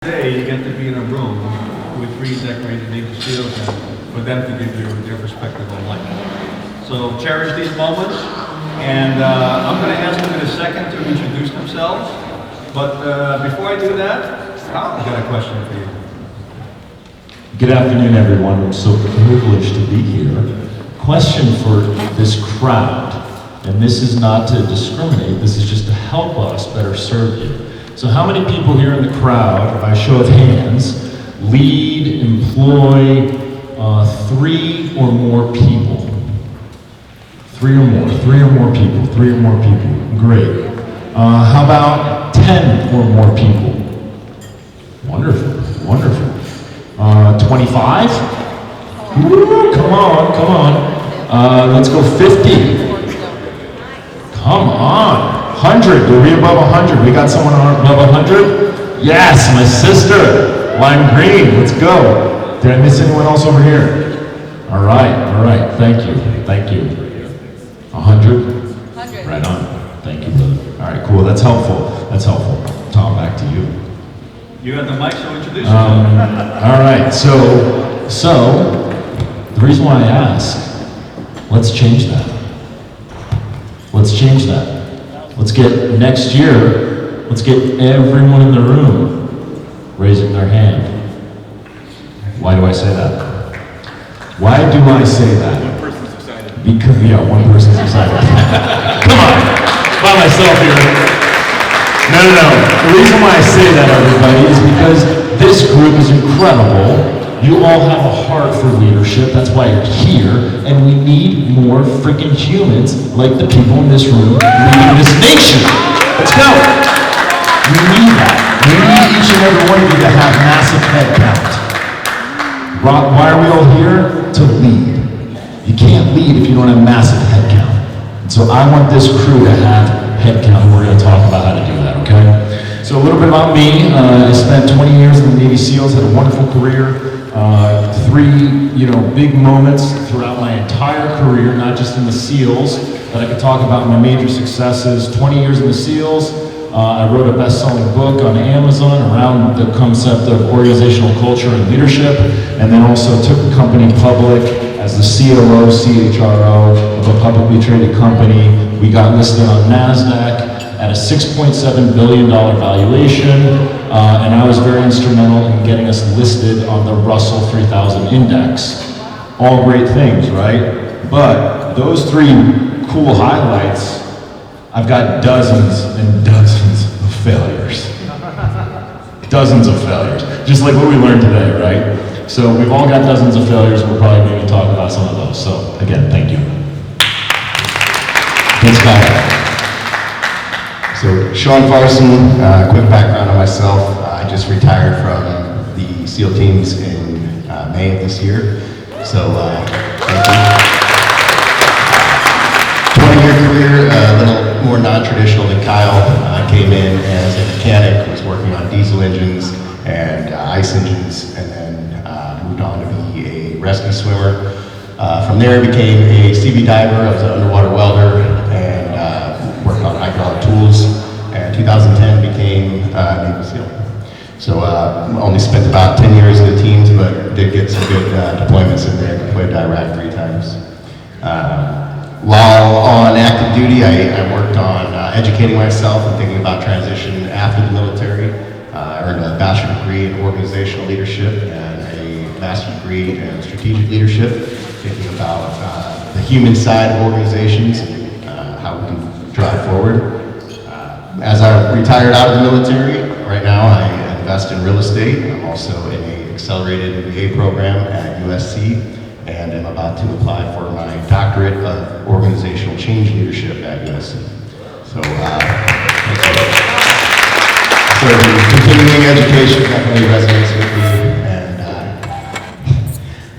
Today, you get to be in a room with three decorated Navy SEALs and for them to give you their perspective on life. So cherish these moments, and I'm going to ask them in a second to introduce themselves. But before I do that, I've got a question for you. Good afternoon, everyone. I'm so privileged to be here. Question for this crowd, and this is not to discriminate, this is just to help us better serve you. So how many people here in the crowd, by show of hands, lead, employ 3 or more people? 3 or more people, great. How about 10 or more people? Wonderful. 25? Woo, come on. Let's go 50. Come on. 100, are we above 100? We got someone above 100? Yes, my sister, lime green, let's go. Did I miss anyone else over here? All right, thank you. 100? 100. Right on, thank you, brother. All right, cool, that's helpful. Tom, back to you. You have the mic, so introduce yourself. All right, so the reason why I ask, let's change that. Let's get next year, let's get everyone in the room raising their hand. Why do I say that? One person's excited. Because, one person's excited. Come on, by myself here. No. The reason why I say that, everybody, is because this group is incredible. You all have a heart for leadership, that's why you're here, and we need more freaking humans like the people in this room leading this nation. Let's go. We need that. We need each and every one of you to have massive head count. Why are we all here? To lead. You can't lead if you don't have massive head count. So I want this crew to have head count, and we're going to talk about how to do that, okay? So a little bit about me. I spent 20 years in the Navy SEALs, had a wonderful career. 3, big moments throughout my entire career, not just in the SEALs, that I could talk about my major successes. 20 years in the SEALs. I wrote a best-selling book on Amazon around the concept of organizational culture and leadership, and then also took the company public as the COO, CHRO of a publicly traded company. We got listed on NASDAQ at a $6.7 billion valuation, and I was very instrumental in getting us listed on the Russell 3000 Index. All great things, right? But those 3 cool highlights, I've got dozens and dozens of failures. Dozens of failures, just like what we learned today, right? So we've all got dozens of failures, we're probably going to talk about some of those. So again, thank you. Thanks, guys. So, Sean Farson, quick background on myself. I just retired from the SEAL teams in May of this year. So, thank you. 20-year career, a little more non-traditional than Kyle. I came in as a mechanic, was working on diesel engines and ice engines, and then moved on to be a rescue swimmer. From there, I became a CV diver. I was an underwater welder and worked on hydraulic tools, and 2010 became Navy SEAL. So only spent about 10 years in the teams, but did get some good deployments in there. Deployed to Iraq 3 times. While on active duty, I worked on educating myself and thinking about transition after the military. I earned a bachelor's degree in organizational leadership and a master's degree in strategic leadership, thinking about the human side of organizations and how we can drive forward. As I retired out of the military, right now I invest in real estate. I'm also in an accelerated MBA program at USC, and I'm about to apply for my doctorate of organizational change leadership at USC. So, so continuing education definitely resonates with me, and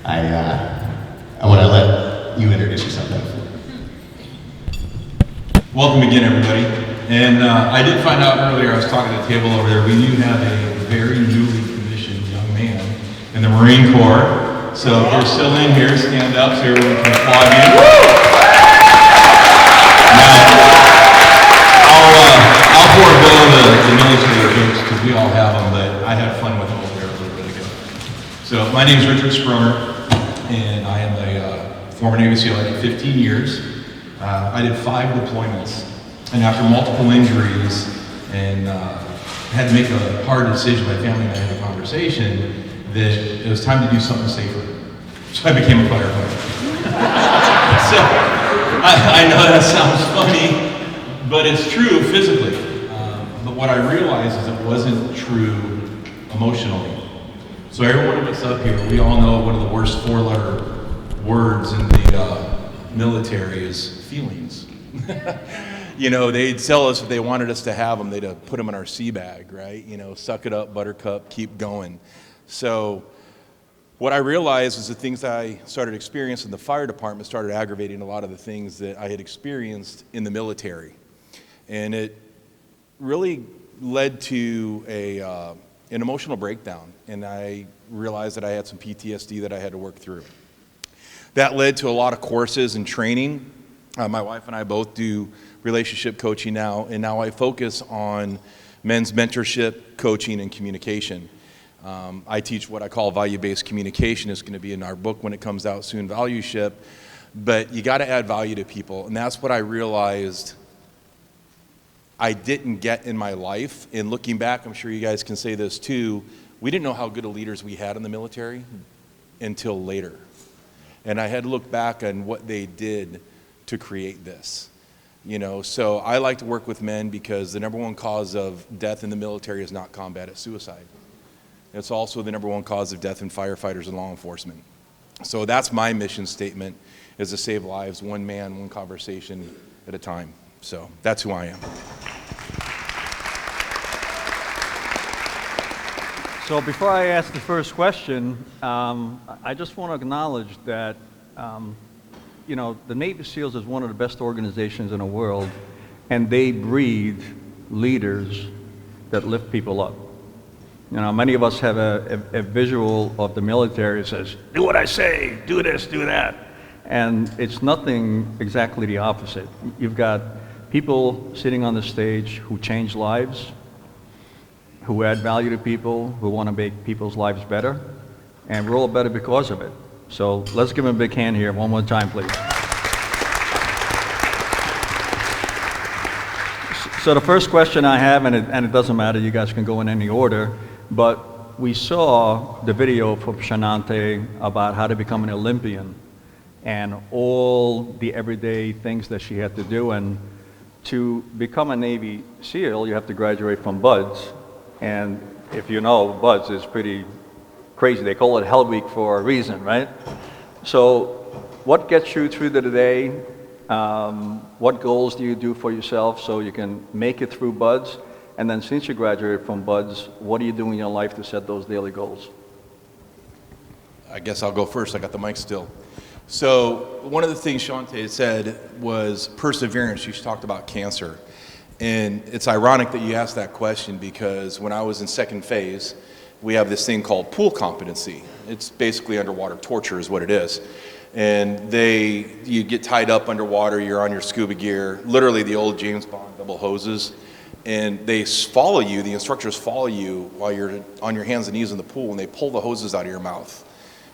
I want to let you introduce yourself now. Welcome again, everybody. And I did find out earlier, I was talking at the table over there, we do have a very newly commissioned young man in the Marine Corps. So if you're still in here, stand up so everyone can applaud you. Now, I'll forego the military jokes because we all have them, but I had fun with them over there a little bit ago. So my name is Richard Sproner, and I am a former Navy SEAL. I did 15 years. I did 5 deployments, and after multiple injuries and had to make a hard decision, my family and I had a conversation that it was time to do something safer. So I became a firefighter. So I know that sounds funny, but it's true physically. But what I realized is it wasn't true emotionally. So every one of us up here, we all know one of the worst 4-letter words in the military is feelings. You know, they'd sell us if they wanted us to have them, they'd put them in our sea bag, right? You know, suck it up, buttercup, keep going. So what I realized is the things that I started experiencing in the fire department started aggravating a lot of the things that I had experienced in the military. And it really led to an emotional breakdown, and I realized that I had some PTSD that I had to work through. That led to a lot of courses and training. My wife and I both do relationship coaching now, and now I focus on men's mentorship, coaching, and communication. I teach what I call value-based communication. It's going to be in our book when it comes out soon, Valueship. But you got to add value to people, and that's what I realized I didn't get in my life. And looking back, I'm sure you guys can say this too, we didn't know how good of leaders we had in the military until later. And I had to look back on what they did to create this. You know, so I like to work with men because the number one cause of death in the military is not combat, it's suicide. It's also the number one cause of death in firefighters and law enforcement. So that's my mission statement, is to save lives, one man, one conversation at a time. So that's who I am. So before I ask the first question, I just want to acknowledge that you know, the Navy SEALs is one of the best organizations in the world, and they breed leaders that lift people up. You know, many of us have a visual of the military that says, do what I say, do this, do that. And it's nothing exactly the opposite. You've got people sitting on the stage who change lives, who add value to people, who want to make people's lives better, and we're all better because of it. So let's give them a big hand here one more time, please. So the first question I have, and it doesn't matter, you guys can go in any order, but we saw the video from Shanante about how to become an Olympian and all the everyday things that she had to do. And to become a Navy SEAL, you have to graduate from BUDS. And if you know, BUDS is pretty crazy. They call it Hell Week for a reason, right? So what gets you through the day? What goals do you do for yourself so you can make it through BUDS? And then since you graduated from BUDS, what do you do in your life to set those daily goals? I guess I'll go first. I got the mic still. So one of the things Shante said was perseverance. She talked about cancer. And it's ironic that you asked that question because when I was in second phase, we have this thing called pool competency. It's basically underwater torture is what it is. And you get tied up underwater, you're on your scuba gear, literally the old James Bond double hoses, and they follow you, the instructors follow you while you're on your hands and knees in the pool, and they pull the hoses out of your mouth.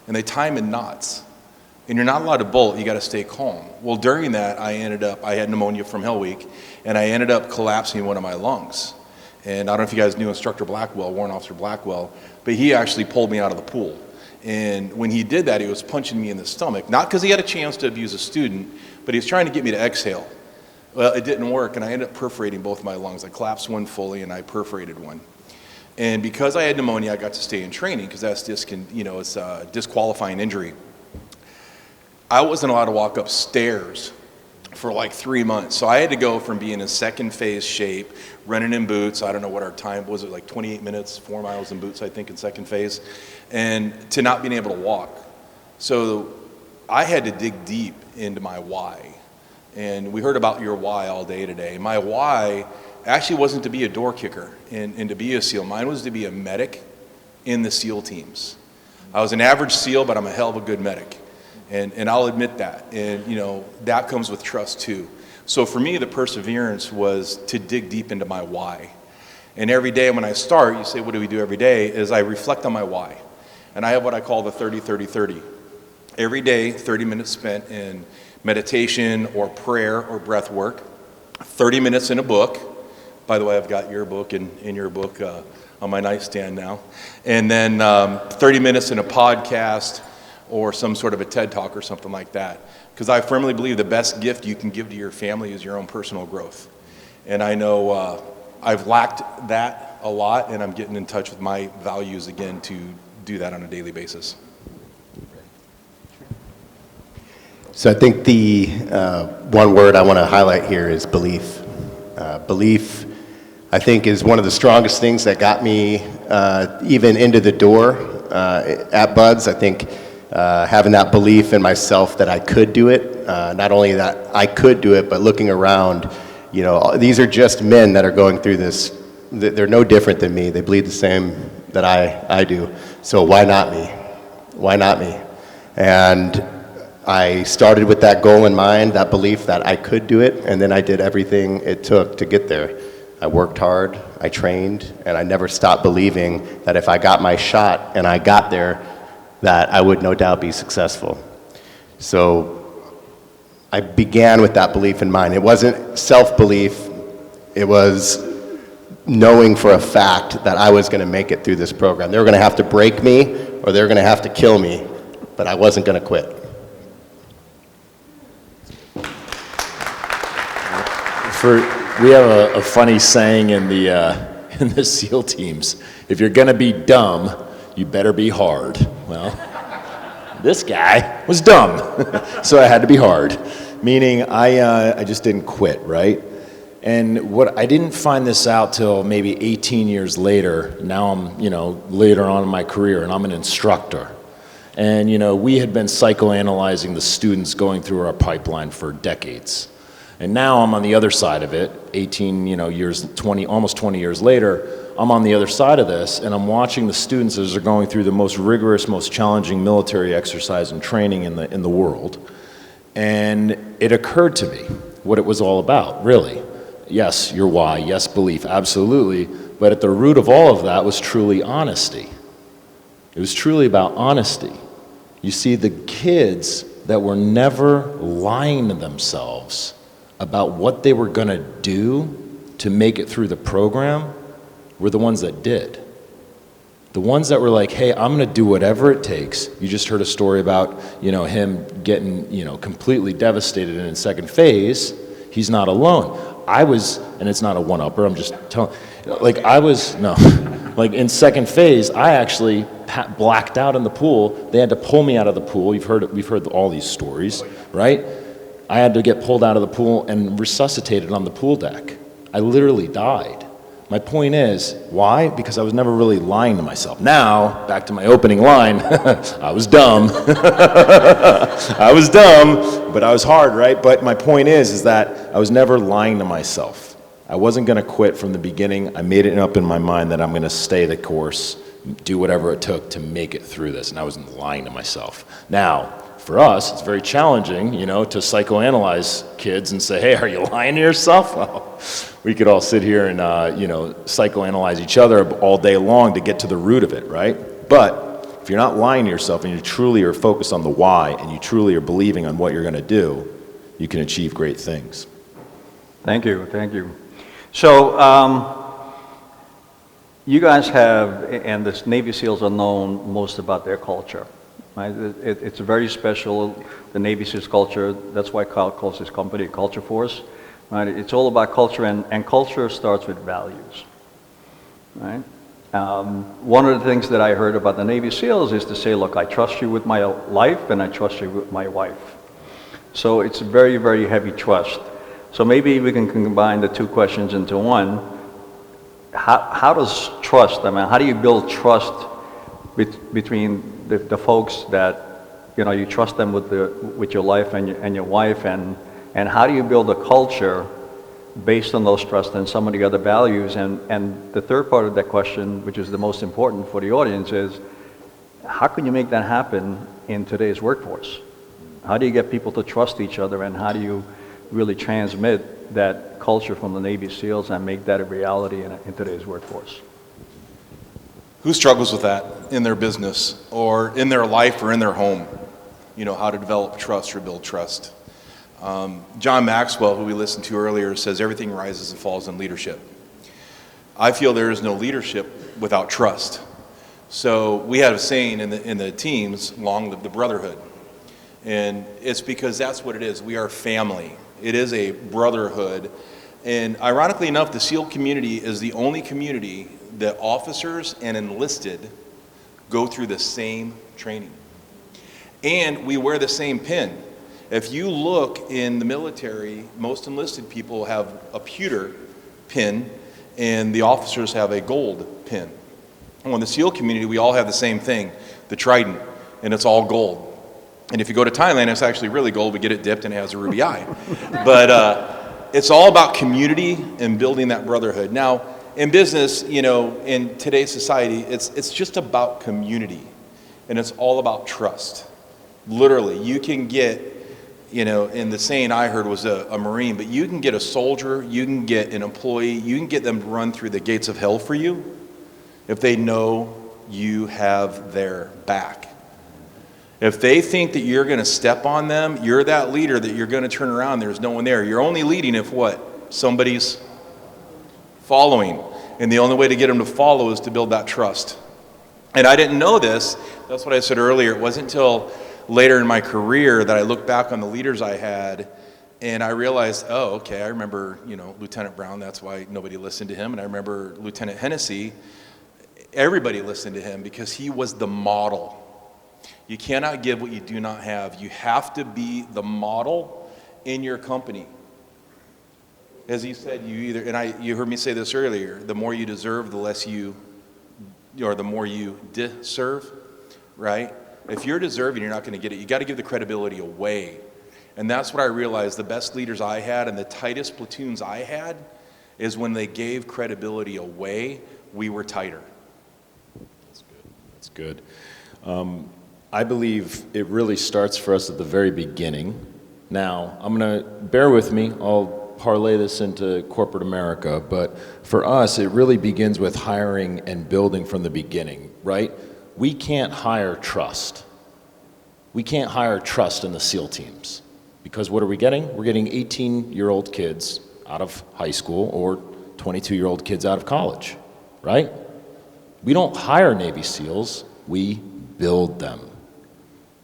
And they tie them in knots. And you're not allowed to bolt, you gotta stay calm. Well, during that, I had pneumonia from Hell Week, and I ended up collapsing one of my lungs. And I don't know if you guys knew Instructor Blackwell, Warrant Officer Blackwell, but he actually pulled me out of the pool. And when he did that, he was punching me in the stomach, not because he had a chance to abuse a student, but he was trying to get me to exhale. Well, it didn't work, and I ended up perforating both my lungs. I collapsed one fully, and I perforated one. And because I had pneumonia, I got to stay in training, because that's it's a disqualifying injury. I wasn't allowed to walk upstairs for like 3 months. So I had to go from being in second phase shape, running in boots, I don't know what our time was, it like 28 minutes, 4 miles in boots, I think, in second phase, and to not being able to walk. So I had to dig deep into my why. And we heard about your why all day today. My why actually wasn't to be a door kicker and to be a SEAL. Mine was to be a medic in the SEAL teams. I was an average SEAL, but I'm a hell of a good medic. And I'll admit that. And, that comes with trust too. So for me, the perseverance was to dig deep into my why. And every day when I start, you say, what do we do every day? Is I reflect on my why. And I have what I call the 30-30-30. Every day, 30 minutes spent in meditation or prayer or breath work, 30 minutes in a book. By the way, I've got your book in your book on my nightstand now. And then 30 minutes in a podcast or some sort of a TED Talk or something like that. Because I firmly believe the best gift you can give to your family is your own personal growth. And I know I've lacked that a lot, and I'm getting in touch with my values again to do that on a daily basis. So I think the one word I want to highlight here is belief. Belief, I think, is one of the strongest things that got me even into the door at Buds. I think having that belief in myself that I could do it, not only that I could do it, but looking around, you know, these are just men that are going through this. They're no different than me. They bleed the same that I do. So why not me? Why not me? And I started with that goal in mind, that belief that I could do it, and then I did everything it took to get there. I worked hard, I trained, and I never stopped believing that if I got my shot and I got there, that I would no doubt be successful. So I began with that belief in mind. It wasn't self-belief, it was knowing for a fact that I was going to make it through this program. They were going to have to break me or they were going to have to kill me, but I wasn't going to quit. We have a funny saying in the SEAL teams: if you're gonna be dumb, you better be hard. Well, this guy was dumb, so I had to be hard. Meaning, I just didn't quit, right? And I didn't find this out till maybe 18 years later. Now I'm, later on in my career, and I'm an instructor. And we had been psychoanalyzing the students going through our pipeline for decades. And now I'm on the other side of it, 18 years, 20, almost 20 years later, I'm on the other side of this, and I'm watching the students as they're going through the most rigorous, most challenging military exercise and training in the world. And it occurred to me what it was all about, really. Yes, your why, yes, belief, absolutely, but at the root of all of that was truly honesty. It was truly about honesty. You see, the kids that were never lying to themselves about what they were going to do to make it through the program were the ones that did. The ones that were like, hey, I'm going to do whatever it takes. You just heard a story about, him getting, completely devastated in his second phase. He's not alone. I was, and it's not a one-upper, I'm just telling, like in second phase, I actually blacked out in the pool. They had to pull me out of the pool. We've heard all these stories, right? I had to get pulled out of the pool and resuscitated on the pool deck. I literally died. My point is, why? Because I was never really lying to myself. Now, back to my opening line, I was dumb. I was dumb, but I was hard, right? But my point is that I was never lying to myself. I wasn't going to quit from the beginning. I made it up in my mind that I'm going to stay the course, do whatever it took to make it through this, and I wasn't lying to myself. Now, for us, it's very challenging, to psychoanalyze kids and say, hey, are you lying to yourself? Well, we could all sit here and, psychoanalyze each other all day long to get to the root of it, right? But if you're not lying to yourself and you truly are focused on the why and you truly are believing on what you're going to do, you can achieve great things. Thank you. So, you guys have, and the Navy SEALs are known most about their culture. Right? It's very special, the Navy SEALs culture. That's why Kyle calls his company a culture force. Right? It's all about culture, and culture starts with values. Right? One of the things that I heard about the Navy SEALs is to say, look, I trust you with my life, and I trust you with my wife. So it's very, very heavy trust. So maybe we can combine the two questions into one. How does trust, how do you build trust between the folks that you trust them with your life and your wife, and how do you build a culture based on those trust and some of the other values? And the third part of that question, which is the most important for the audience, is how can you make that happen in today's workforce? How do you get people to trust each other, and how do you really transmit that culture from the Navy SEALs and make that a reality in today's workforce. Who struggles with that in their business or in their life or in their home? You know, how to develop trust or build trust. John Maxwell, who we listened to earlier, says everything rises and falls in leadership. I feel there is no leadership without trust. So we had a saying in the teams, long live the brotherhood. And it's because that's what it is. We are family. It is a brotherhood. And ironically enough, the SEAL community is the only community that officers and enlisted go through the same training. And we wear the same pin. If you look in the military, most enlisted people have a pewter pin and the officers have a gold pin. And in the SEAL community, we all have the same thing, the trident, and it's all gold. And if you go to Thailand, it's actually really gold. We get it dipped and it has a ruby eye. But it's all about community and building that brotherhood. Now, in business, you know, in today's society, it's just about community. And it's all about trust. Literally, you can get, you know, and the saying I heard was a Marine, but you can get a soldier, you can get an employee, you can get them to run through the gates of hell for you if they know you have their back. If they think that you're going to step on them, you're that leader that you're going to turn around, there's no one there. You're only leading if what? Somebody's following. And the only way to get them to follow is to build that trust. And I didn't know this. That's what I said earlier. It wasn't until later in my career that I looked back on the leaders I had and I realized, oh, okay, I remember, you know, Lieutenant Brown, that's why nobody listened to him. And I remember Lieutenant Hennessy, everybody listened to him because he was the model. You cannot give what you do not have. You have to be the model in your company. As he said, you heard me say this earlier, the more you deserve, the less or the more you deserve, right? If you're deserving, you're not going to get it. You got to give the credibility away. And that's what I realized. The best leaders I had and the tightest platoons I had is when they gave credibility away, we were tighter. That's good. That's good. I believe it really starts for us at the very beginning. Now, I'm going to, bear with me, I'll parlay this into corporate America, but for us, it really begins with hiring and building from the beginning, right? We can't hire trust. We can't hire trust in the SEAL teams. Because what are we getting? We're getting 18-year-old kids out of high school or 22-year-old kids out of college, right? We don't hire Navy SEALs, we build them.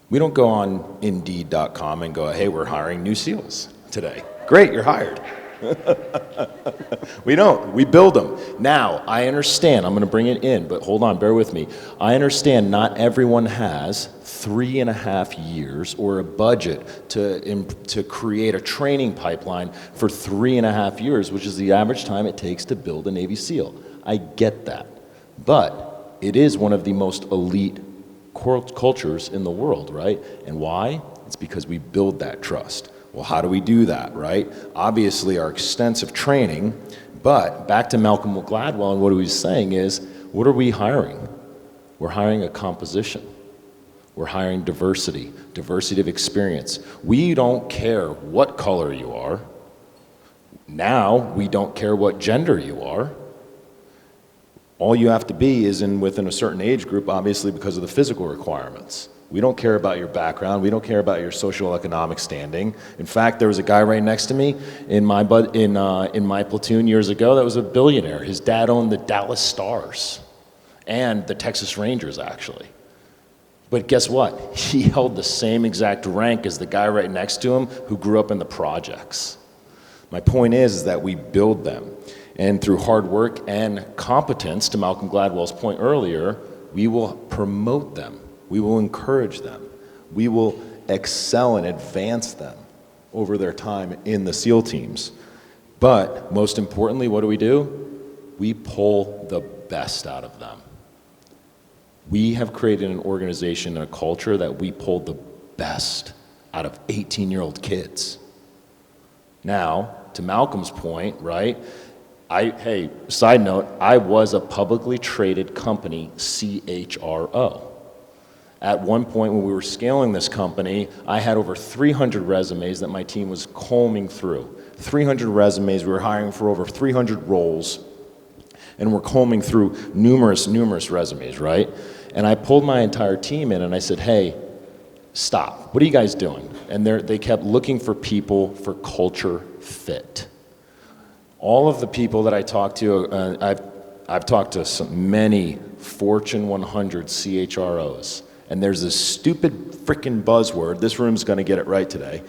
We don't go on Indeed.com and go, hey, we're hiring new SEALs today. Great, you're hired. We don't. We build them. Now, I understand. I'm going to bring it in, but hold on, bear with me. I understand not everyone has 3.5 years or a budget to create a training pipeline for 3.5 years, which is the average time it takes to build a Navy SEAL. I get that. But it is one of the most elite cultures in the world, right? And why? It's because we build that trust. Well, how do we do that, right? Obviously, our extensive training, but back to Malcolm Gladwell and what he was saying is, what are we hiring? We're hiring a composition. We're hiring diversity of experience. We don't care what color you are. Now, we don't care what gender you are. All you have to be is within a certain age group, obviously because of the physical requirements. We don't care about your background. We don't care about your social economic standing. In fact, there was a guy right next to me in my platoon years ago that was a billionaire. His dad owned the Dallas Stars and the Texas Rangers, actually. But guess what? He held the same exact rank as the guy right next to him who grew up in the projects. My point is that we build them. And through hard work and competence, to Malcolm Gladwell's point earlier, we will promote them. We will encourage them. We will excel and advance them over their time in the SEAL teams. But most importantly, what do? We pull the best out of them. We have created an organization and a culture that we pull the best out of 18-year-old kids. Now, to Malcolm's point, right? Hey, side note, I was a publicly traded company, CHRO. At one point when we were scaling this company, I had over 300 resumes that my team was combing through. 300 resumes. We were hiring for over 300 roles, and we're combing through numerous resumes, right? And I pulled my entire team in and I said, hey, stop. What are you guys doing? And they kept looking for people for culture fit. All of the people that I talked to, I've talked to many Fortune 100 CHROs, and there's this stupid freaking buzzword. This room's going to get it right today.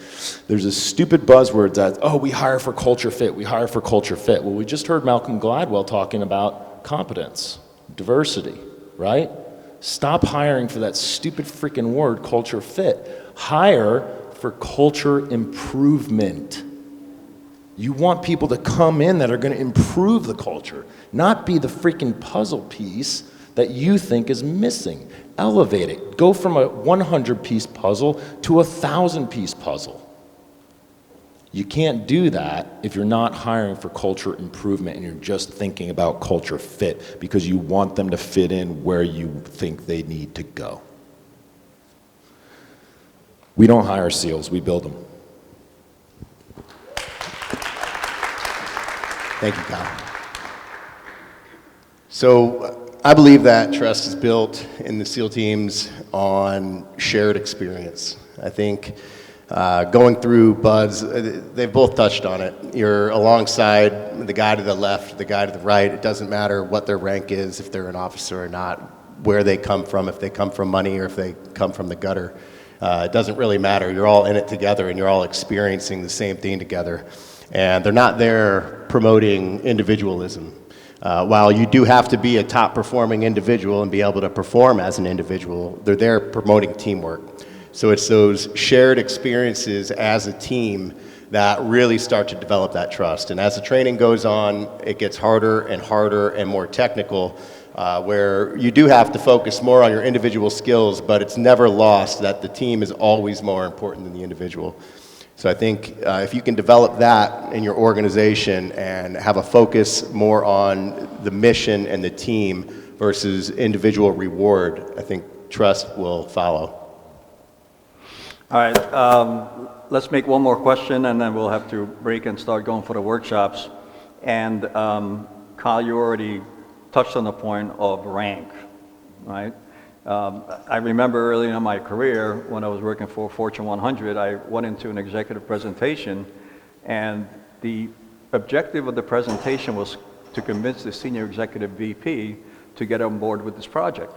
There's this stupid buzzword that, oh, we hire for culture fit. We hire for culture fit. Well, we just heard Malcolm Gladwell talking about competence, diversity, right? Stop hiring for that stupid freaking word, culture fit. Hire for culture improvement. You want people to come in that are going to improve the culture, not be the freaking puzzle piece that you think is missing. Elevate it. Go from a 100-piece puzzle to a 1,000-piece puzzle. You can't do that if you're not hiring for culture improvement and you're just thinking about culture fit because you want them to fit in where you think they need to go. We don't hire SEALs, we build them. Thank you, Kyle. So I believe that trust is built in the SEAL teams on shared experience. I think going through BUDS, they've both touched on it. You're alongside the guy to the left, the guy to the right. It doesn't matter what their rank is, if they're an officer or not, where they come from, if they come from money or if they come from the gutter. It doesn't really matter. You're all in it together and you're all experiencing the same thing together. And they're not there promoting individualism. While you do have to be a top performing individual and be able to perform as an individual, they're there promoting teamwork. So it's those shared experiences as a team that really start to develop that trust. And as the training goes on, it gets harder and more technical, where you do have to focus more on your individual skills, but it's never lost that the team is always more important than the individual. So I think if you can develop that in your organization and have a focus more on the mission and the team versus individual reward, I think trust will follow. All right, let's make one more question and then we'll have to break and start going for the workshops. And Kyle, you already touched on the point of rank, right? I remember early in my career when I was working for Fortune 100, I went into an executive presentation and the objective of the presentation was to convince the senior executive VP to get on board with this project.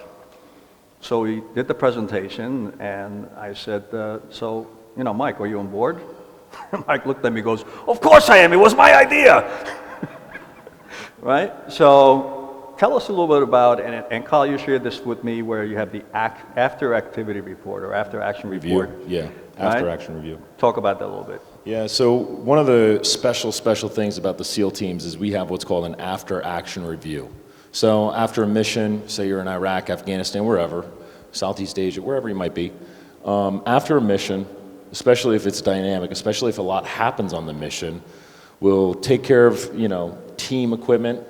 So we did the presentation and I said, so, you know, Mike, are you on board? Mike looked at me and goes, of course I am, it was my idea. Right? So tell us a little bit about, and Kyle, you shared this with me, where you have the after activity report or after action report. Yeah, after action review. Talk about that a little bit. Yeah, so one of the special things about the SEAL teams is we have what's called an after action review. So after a mission, say you're in Iraq, Afghanistan, wherever, Southeast Asia, wherever you might be, after a mission, especially if it's dynamic, especially if a lot happens on the mission, we'll take care of, you know, team equipment,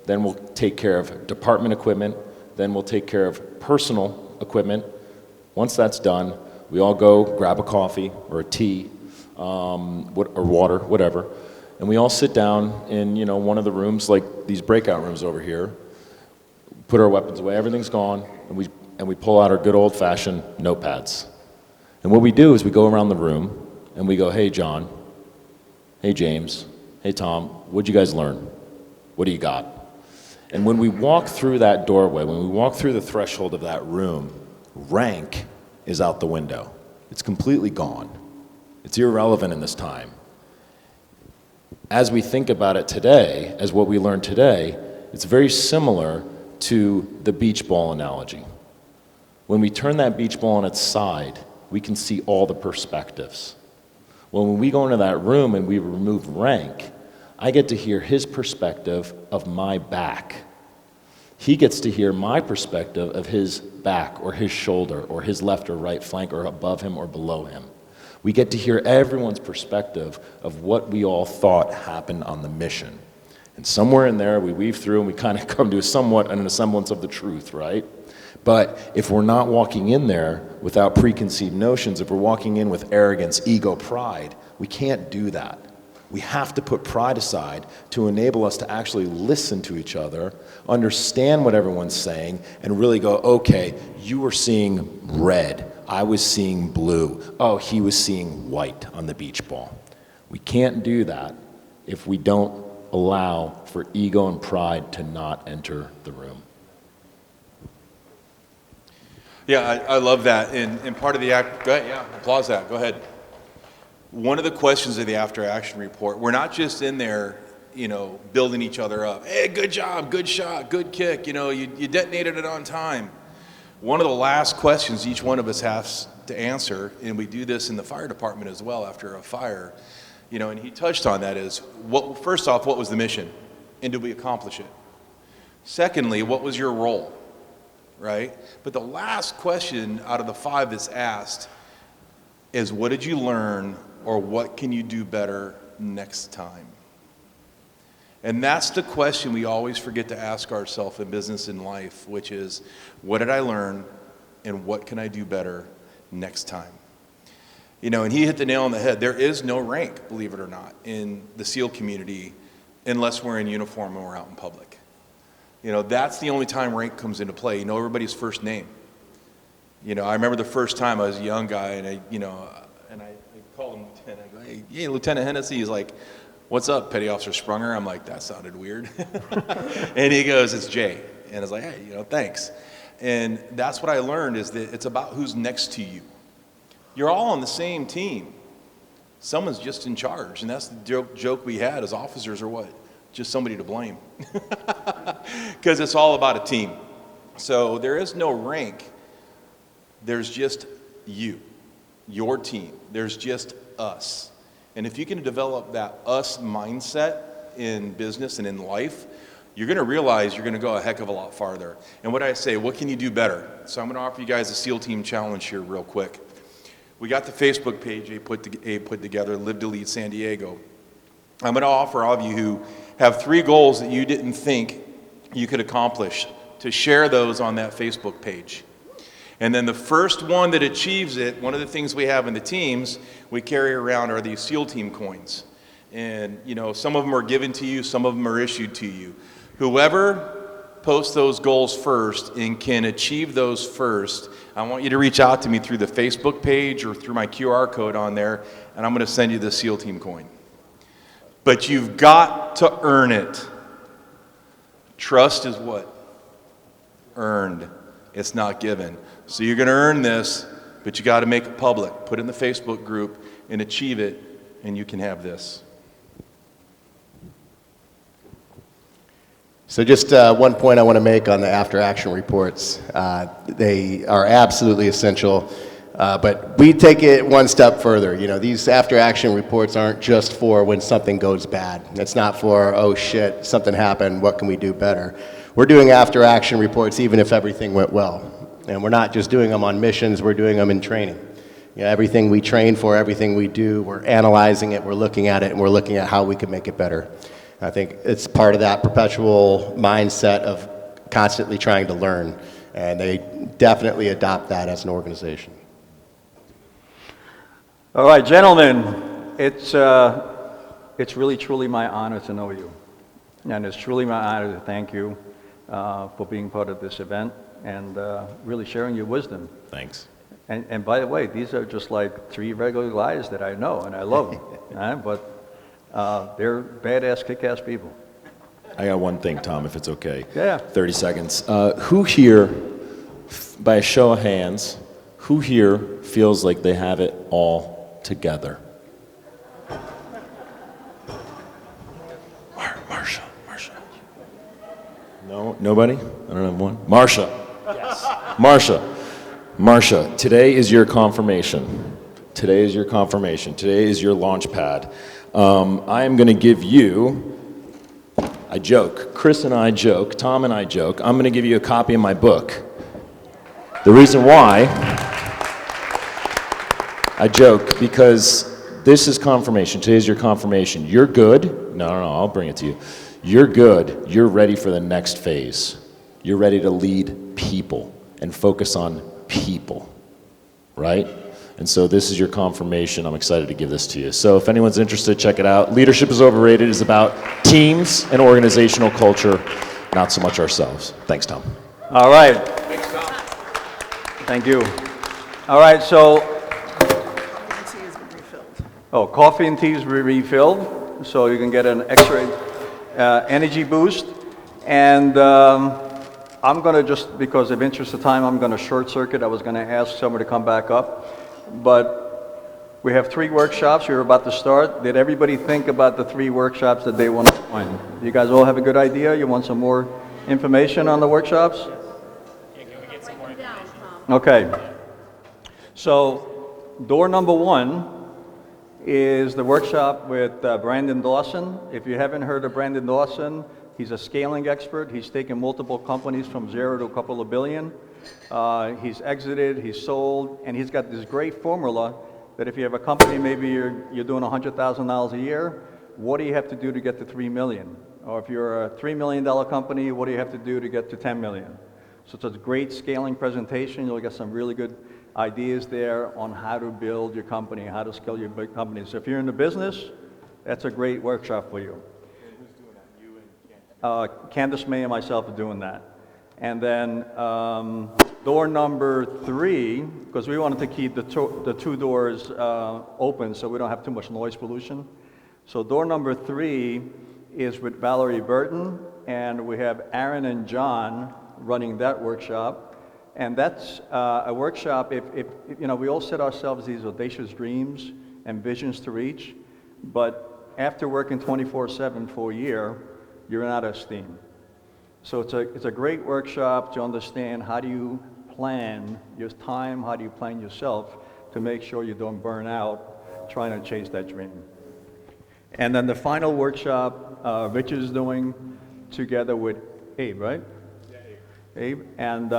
then we'll take care of department equipment, then we'll take care of personal equipment. Once that's done, we all go grab a coffee or a tea, or water, whatever, and we all sit down in, you know, one of the rooms, like these breakout rooms over here, put our weapons away, everything's gone, and we pull out our good old-fashioned notepads. And what we do is we go around the room and we go, hey John, hey James, hey Tom, what'd you guys learn? What do you got? And when we walk through that doorway, when we walk through the threshold of that room, rank is out the window. It's completely gone. It's irrelevant in this time. As we think about it today, as what we learned today, it's very similar to the beach ball analogy. When we turn that beach ball on its side, we can see all the perspectives. Well, when we go into that room and we remove rank, I get to hear his perspective of my back. He gets to hear my perspective of his back or his shoulder or his left or right flank or above him or below him. We get to hear everyone's perspective of what we all thought happened on the mission. And somewhere in there, we weave through and we kind of come to an semblance of the truth, right? But if we're not walking in there without preconceived notions, if we're walking in with arrogance, ego, pride, we can't do that. We have to put pride aside to enable us to actually listen to each other, understand what everyone's saying, and really go, okay, you were seeing red, I was seeing blue, oh, he was seeing white on the beach ball. We can't do that if we don't allow for ego and pride to not enter the room. Yeah, I love that. And part of the act, go ahead, yeah, applause that, go ahead. One of the questions of the after action report, we're not just in there, you know, building each other up. Hey, good job, good shot, good kick, you know, you detonated it on time. One of the last questions each one of us has to answer, and we do this in the fire department as well after a fire, you know, and he touched on that is, first off, what was the mission? And did we accomplish it? Secondly, what was your role? Right? But the last question out of the 5 that's asked is, what did you learn, or what can you do better next time? And that's the question we always forget to ask ourselves in business and life, which is, what did I learn, and what can I do better next time? You know, and he hit the nail on the head. There is no rank, believe it or not, in the SEAL community unless we're in uniform and we're out in public. You know, that's the only time rank comes into play. You know everybody's first name. You know, I remember the first time I was a young guy, and I called him Lieutenant. I go, hey, Lieutenant Hennessy. He's like, what's up, Petty Officer Sprunger? I'm like, that sounded weird. And he goes, it's Jay. And I was like, hey, you know, thanks. And that's what I learned, is that it's about who's next to you. You're all on the same team. Someone's just in charge. And that's the joke we had as officers, or what? Just somebody to blame. Because it's all about a team. So there is no rank. There's just you, your team. There's just us. And if you can develop that us mindset in business and in life, you're going to realize you're going to go a heck of a lot farther. And what I say, what can you do better? So I'm going to offer you guys a SEAL Team Challenge here real quick. We got the Facebook page they put together, Live2Lead San Diego. I'm going to offer all of you who have 3 goals that you didn't think you could accomplish to share those on that Facebook page. And then the first one that achieves it, one of the things we have in the teams we carry around are these SEAL Team coins. And, you know, some of them are given to you, some of them are issued to you. Whoever posts those goals first and can achieve those first, I want you to reach out to me through the Facebook page or through my QR code on there, and I'm going to send you the SEAL Team coin. But you've got to earn it. Trust is what? Earned. It's not given. So you're going to earn this, but you got to make it public. Put it in the Facebook group and achieve it, and you can have this. So just one point I want to make on the after-action reports. They are absolutely essential, but we take it one step further. You know, these after-action reports aren't just for when something goes bad. It's not for, oh shit, something happened, what can we do better? We're doing after-action reports even if everything went well. And we're not just doing them on missions, we're doing them in training. You know, everything we train for, everything we do, we're analyzing it, we're looking at it, and we're looking at how we can make it better. I think it's part of that perpetual mindset of constantly trying to learn, and they definitely adopt that as an organization. All right, gentlemen, it's really, truly my honor to know you. And it's truly my honor to thank you for being part of this event and really sharing your wisdom. Thanks. And by the way, these are just like 3 regular guys that I know and I love, but they're badass, kick-ass people. I got one thing, Tom, if it's okay. Yeah. 30 seconds. Who here, by a show of hands, who here feels like they have it all together? Marsha. No, nobody? I don't have one. Marsha. Yes. Marsha, today is your confirmation. Today is your confirmation. Today is your launch pad. I am going to give you, I joke, Chris and I joke, Tom and I joke, I'm going to give you a copy of my book. The reason why I joke, because this is confirmation. Today is your confirmation. You're good. No, I'll bring it to you. You're good. You're ready for the next phase. You're ready to lead people and focus on people, right? And so this is your confirmation. I'm excited to give this to you. So if anyone's interested, check it out. Leadership is Overrated is about teams and organizational culture, not so much ourselves. Thanks, Tom. All right. Thank you. All right, so, coffee and tea is refilled, so you can get an extra energy boost. And I'm going to just, because of interest of time, I'm going to short circuit. I was going to ask someone to come back up. But we have 3 workshops. We're about to start. Did everybody think about the 3 workshops that they want to join? You guys all have a good idea? You want some more information on the workshops? Yeah, can we get some more information? Okay. So, door number 1 is the workshop with Brandon Dawson. If you haven't heard of Brandon Dawson, he's a scaling expert. He's taken multiple companies from 0 to a couple of billion. He's exited, he's sold, and he's got this great formula that if you have a company, maybe you're doing $100,000 a year, what do you have to do to get to 3 million? Or if you're a $3 million company, what do you have to do to get to 10 million? So it's a great scaling presentation. You'll get some really good ideas there on how to build your company, how to scale your big company. So if you're in the business, that's a great workshop for you. And who's doing that? You and Candace May and myself are doing that. And then door number 3, because we wanted to keep the 2 doors open so we don't have too much noise pollution. So door number 3 is with Valerie Burton, and we have Aaron and John running that workshop. And that's a workshop, if you know, we all set ourselves these audacious dreams and visions to reach, but after working 24/7 for a year, you're out of steam. So it's a great workshop to understand how do you plan your time, how do you plan yourself to make sure you don't burn out trying to chase that dream. And then the final workshop, Rich is doing together with Abe, right? Yeah, Abe. And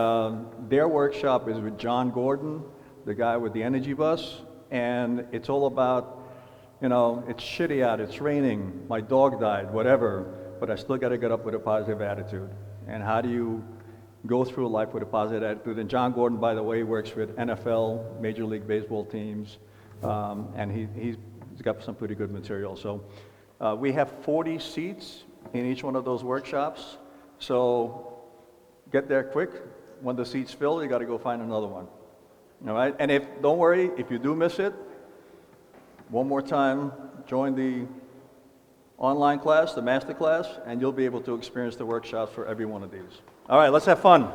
their workshop is with John Gordon, the guy with the energy bus, and it's all about, you know, it's shitty out, it's raining, my dog died, whatever, but I still got to get up with a positive attitude. And how do you go through life with a positive attitude? And John Gordon, by the way, works with NFL, Major League Baseball teams, and he's got some pretty good material. So we have 40 seats in each one of those workshops. So get there quick. When the seats fill, you got to go find another one. All right? And don't worry, if you do miss it, one more time, join the online class, the master class, and you'll be able to experience the workshops for every one of these. All right, let's have fun.